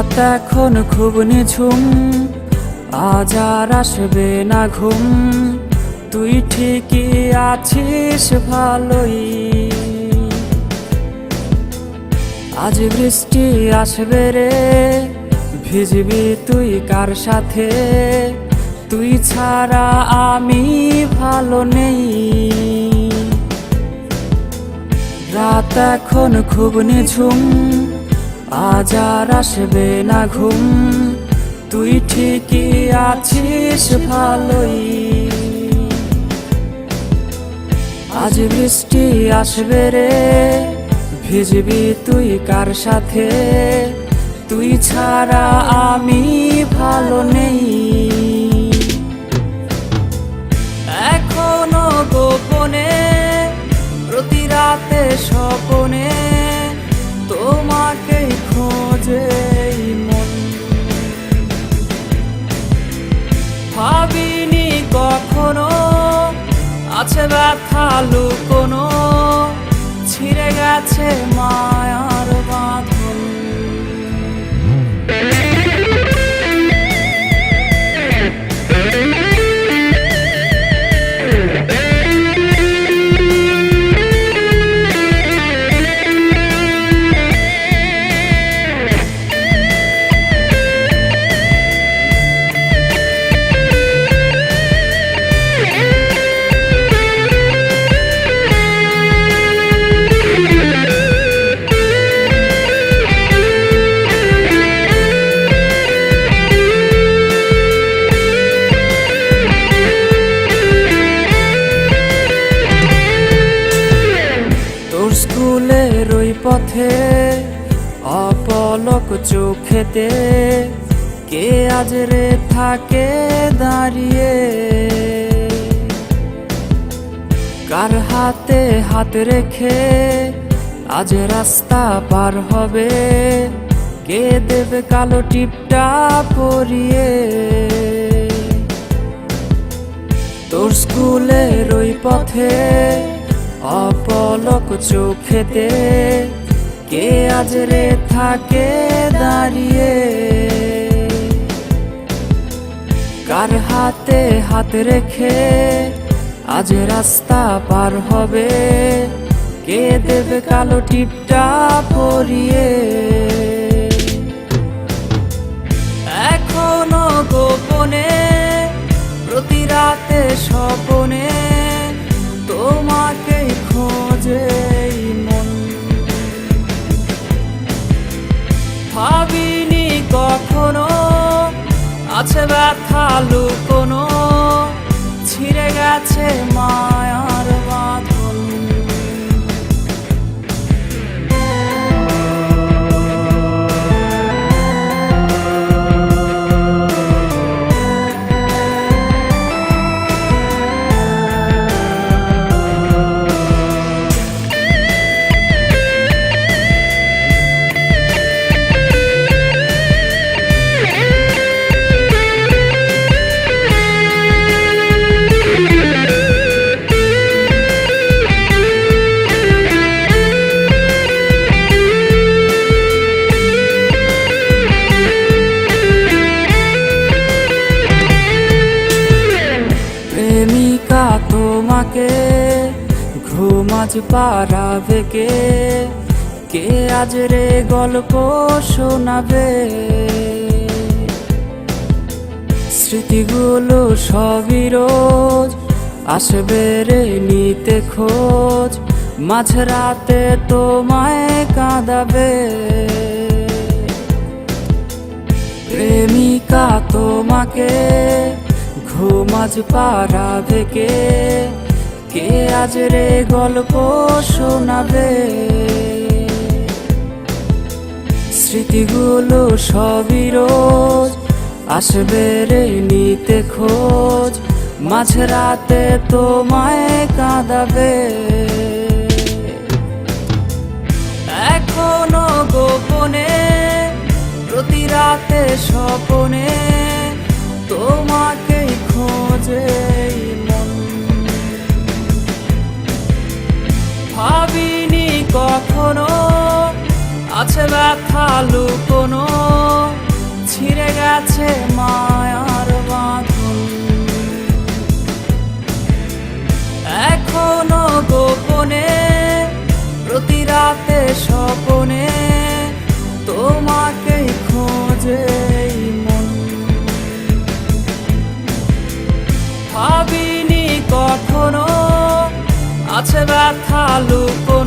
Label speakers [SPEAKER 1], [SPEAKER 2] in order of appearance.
[SPEAKER 1] রাত এখন খুব নিঝুম, আজ আর আসবে না ঘুম। তুই ঠিকই আছিস ভালোই, আজ বৃষ্টি আসবে রে, ভিজবি তুই কার সাথে? তুই ছাড়া আমি ভালো নেই। রাত এখন খুব নিঝুম, আজ আর আসবে না ঘুম। তুই ঠিকই আছিস ভালোই, আজ বৃষ্টি আসবে রে, ভিজবি তুই কার সাথে? তুই ছাড়া আমি ভালো নেই। এখনো গোপনে প্রতি রাতে স্বপনে তোমাকে খোঁজে মন। ভাবিনি কখনো আছে ব্যথা লুকোনো, ছিঁড়ে গেছে মায়ার বাঁধন। স্কুলের ওই পথে অপলক চোখেতে কে আজ রে থাকে দাঁড়িয়ে? কার হাতে হাত রেখে আজ রাস্তা পার হবে? কে দেবে কালো টিপটা পরিয়ে? তোর স্কুলের ওই পথে অপলক চোখেতে কে আজ রে থাকে দাঁড়িয়ে? কার হাতে হাত রেখে আজ রাস্তা পার হবে? কে দেবে কালো টিপটা পরিয়ে? এখনো গোপনে প্রতি রাতে স্বপনে তোমাকে খোঁজে মন। ভাবিনি কখনো আছে ব্যথা লুকোনো, ছিঁড়ে গেছে মায়ার বাঁধন। প্রেমিকা তোমাকে ঘুম আজ পাড়াবে কে? কে আজ রে গল্প শোনাবে? স্মৃতিগুলো সবই রোজ আসবে রে নিতে খোঁজ, মাঝরাতে তোমায় কাঁদাবে। প্রেমিকা তোমাকে ঘুম আজ পাড়াবে কে? কে আজ রে গল্প শোনাবে? স্মৃতিগুলো সবই রোজ আসবে রে নিতে খোঁজ, মাঝরাতে তোমায় কাঁদাবে। এখনো গোপনে প্রতি রাতে স্বপনে তোমাকে খোঁজে মন। ভাবিনি কখনো আছে ব্যথা লুকোনো, ব্যথা লুকো